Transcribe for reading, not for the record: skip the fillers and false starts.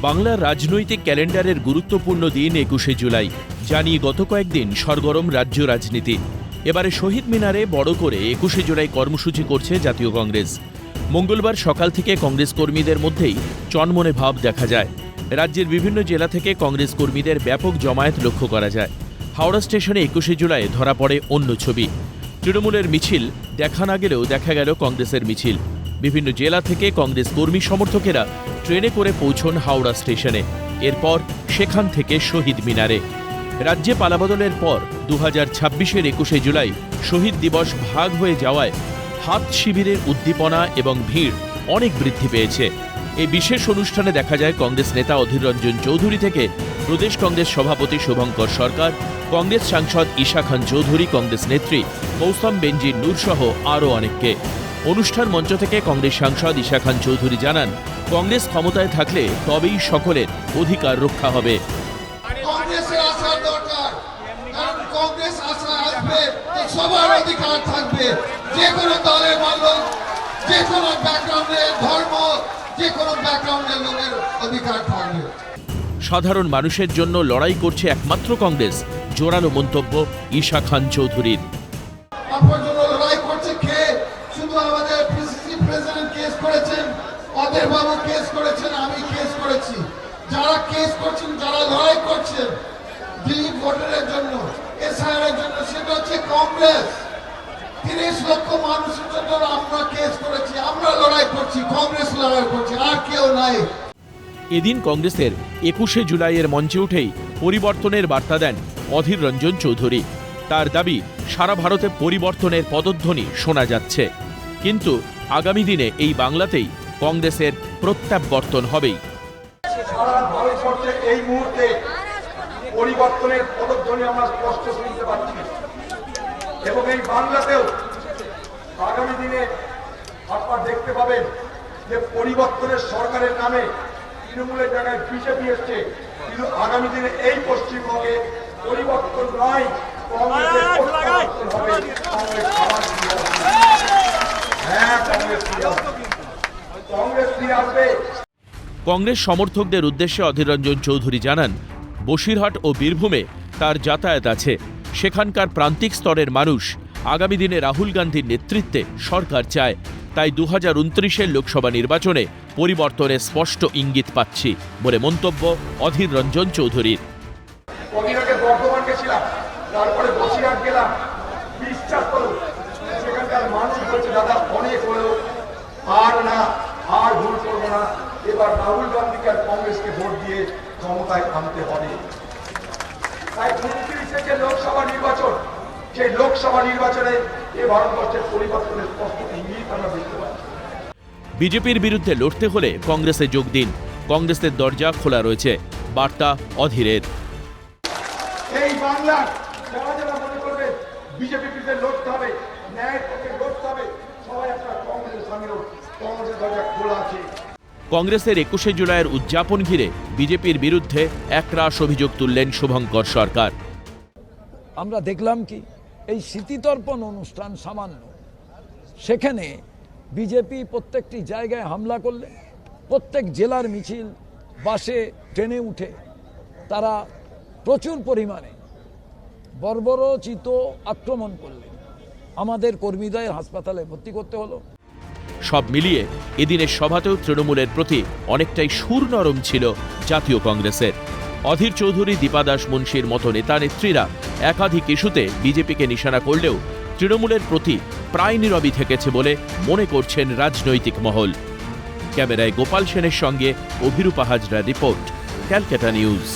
বাংলার রাজনৈতিক ক্যালেন্ডারের গুরুত্বপূর্ণ দিন ২১শে জুলাই। জানিয়ে গত কয়েকদিন সরগরম রাজ্য রাজনীতি। এবারে শহীদ মিনারে বড় করে ২১শে জুলাই কর্মসূচি করছে জাতীয় কংগ্রেস। মঙ্গলবার সকাল থেকে কংগ্রেস কর্মীদের মধ্যেই চনমনে ভাব দেখা যায়। রাজ্যের বিভিন্ন জেলা থেকে কংগ্রেস কর্মীদের ব্যাপক জমায়েত লক্ষ্য করা যায়। হাওড়া স্টেশনে ২১শে জুলাই ধরা পড়ে অন্য ছবি। তৃণমূলের মিছিল দেখা না গেলেও দেখা গেল কংগ্রেসের মিছিল। বিভিন্ন জেলা থেকে কংগ্রেস কর্মী সমর্থকেরা ট্রেনে করে পৌঁছন হাওড়া স্টেশনে, এরপর সেখান থেকে শহীদ মিনারে। রাজ্যে পালাবদলের পর ২০২৬-এর ২১শে জুলাই শহীদ দিবস ভাগ হয়ে যাওয়ায় হাত শিবিরের উদ্দীপনা এবং ভিড় অনেক বৃদ্ধি পেয়েছে। এই বিশেষ অনুষ্ঠানে দেখা যায় কংগ্রেস নেতা অধীর রঞ্জন চৌধুরী থেকে প্রদেশ কংগ্রেস সভাপতি শুভঙ্কর সরকার, কংগ্রেস সাংসদ ঈশা খান চৌধুরী, কংগ্রেস নেত্রী মৌসম বেনজির নূর সহ আরও অনেককে। অনুষ্ঠান মঞ্চ থেকে কংগ্রেস সাংসদ ঈশা খান চৌধুরী জানান, কংগ্রেস ক্ষমতায় থাকলে তবেই সকলের অধিকার রক্ষা হবে। কংগ্রেসের আসার দরকার, কারণ কংগ্রেস আসবে তো সবার অধিকার থাকবে। যে কোনো দলের মানুষ, যে কোনো ব্যাকগ্রাউন্ডের ধর্ম, যে কোনো ব্যাকগ্রাউন্ডের লোকের অধিকার থাকবে। সাধারণ মানুষের জন্য লড়াই করছে একমাত্র কংগ্রেস, জোরালো মন্তব্য ঈশা খান চৌধুরীর। আপনার জন্য লড়াই করছে কে? শুধু আমাদের পিসিসি প্রেসিডেন্ট কেস করেছেন, অধীর বাবু কেস করেছেন, আমি কেস করেছি। যারা কেস করছেন, যারা লড়াই করছেন দিলীপ ভোটারের জন্য, এসআইআর জন্য, সেটা হচ্ছে কংগ্রেস। ৩০ লক্ষ মানুষের জন্য আমরা কেস করেছি, আমরা লড়াই করছি, কংগ্রেস লড়াই করছে, আর কেউ নাই। এদিন কংগ্রেসের ২১শে জুলাইয়ের মঞ্চে উঠেই পরিবর্তনের বার্তা দেন অধীর রঞ্জন চৌধুরী। তার দাবি, সারা ভারতে পরিবর্তনের পদধ্বনি শোনা যাচ্ছে, কিন্তু আগামী দিনে এই বাংলাতেই কংগ্রেসের প্রত্যাবর্তন হবেই। সারা ভারতবর্ষে এই মুহূর্তে পরিবর্তনের পদধ্বনি আমরা স্পষ্ট শুনতে পাচ্ছি, এবং এই বাংলাতেও আগামী দিনে আপনারা দেখতে পাবেন যে পরিবর্তনের সরকারের নামে তৃণমূলের জায়গায় বিজেপি এসছে, কিন্তু আগামী দিনে এই পশ্চিমবঙ্গে পরিবর্তন নয়, কংগ্রেসের প্রত্যাবর্তন হবে। কংগ্রেস ফিরে আসবে। কংগ্রেস সমর্থকদের উদ্দেশ্যে অধীর রঞ্জন চৌধুরী জানান, বসিরহাট ও বীরভূমে তার যাতায়াত আছে। সেখানকার প্রান্তিক স্তরের মানুষ আগামী দিনে রাহুল গান্ধীর নেতৃত্বে সরকার চায়। তাই ২০২৯-এর লোকসভা নির্বাচনে পরিবর্তনের স্পষ্ট ইঙ্গিত পাচ্ছি বলে মন্তব্য অধীর রঞ্জন চৌধুরীর। বর্ধমান গেছিলাম, তারপরে বসিরহাট গেলাম। বিশ্বাস করুন, সেখানকার মানুষ বলছে, দাদা অনেক হলেও আর ভুল করবো না, এবার রাহুল গান্ধীকে আর কংগ্রেসকে ভোট দিয়ে ক্ষমতায় আনতে হবে। তাই ২৯-এ যে লোকসভা নির্বাচন, সেই লোকসভা নির্বাচনে এ ভারতবর্ষের পরিবর্তনের স্পষ্ট ইঙ্গিত আমরা দেখতে পাচ্ছি। বিজেপির বিরুদ্ধে লড়তে হলে কংগ্রেসে যোগ দিন, কংগ্রেসের দরজা খোলা রয়েছে, বার্তা অধীরের। এই বাংলার যারা যারা মনে করবে বিজেপির বিরুদ্ধে লড়তে হবে, ন্যায়ের পক্ষে লড়তে হবে, সবাই আপনার কংগ্রেসের সঙ্গে কংগ্রেসের দরজা খোলা আছে। কংগ্রেসের ২১শে জুলাইয়ের উদযাপন ঘিরে বিজেপির বিরুদ্ধে একরাশ অভিযোগ তুললেন শুভঙ্কর সরকার। আমরা দেখলাম কি এই স্মৃতিতর্পণ অনুষ্ঠান সামান্য, সেখানে বিজেপি প্রত্যেকটি জায়গায় হামলা করলে, প্রত্যেক জেলার মিছিল, বাসে ট্রেনে উঠে তারা প্রচুর পরিমাণে বর্বরোচিত আক্রমণ করলেন। আমাদের কর্মীদের হাসপাতালে ভর্তি করতে হলো। সব মিলিয়ে এদিনের সভাতেও তৃণমূলের প্রতি অনেকটাই সুর নরম ছিল জাতীয় কংগ্রেসের। অধীর চৌধুরী, দীপা দাস মুন্সির মতো নেতা নেত্রীরা একাধিক ইস্যুতে বিজেপিকে নিশানা করলেও তৃণমূলের প্রতি প্রায় নীরবই থেকেছে বলে মনে করছেন রাজনৈতিক মহল। ক্যামেরায় গোপাল সেনের সঙ্গে অভিরূপা হাজরা রিপোর্ট, ক্যালকাটা নিউজ।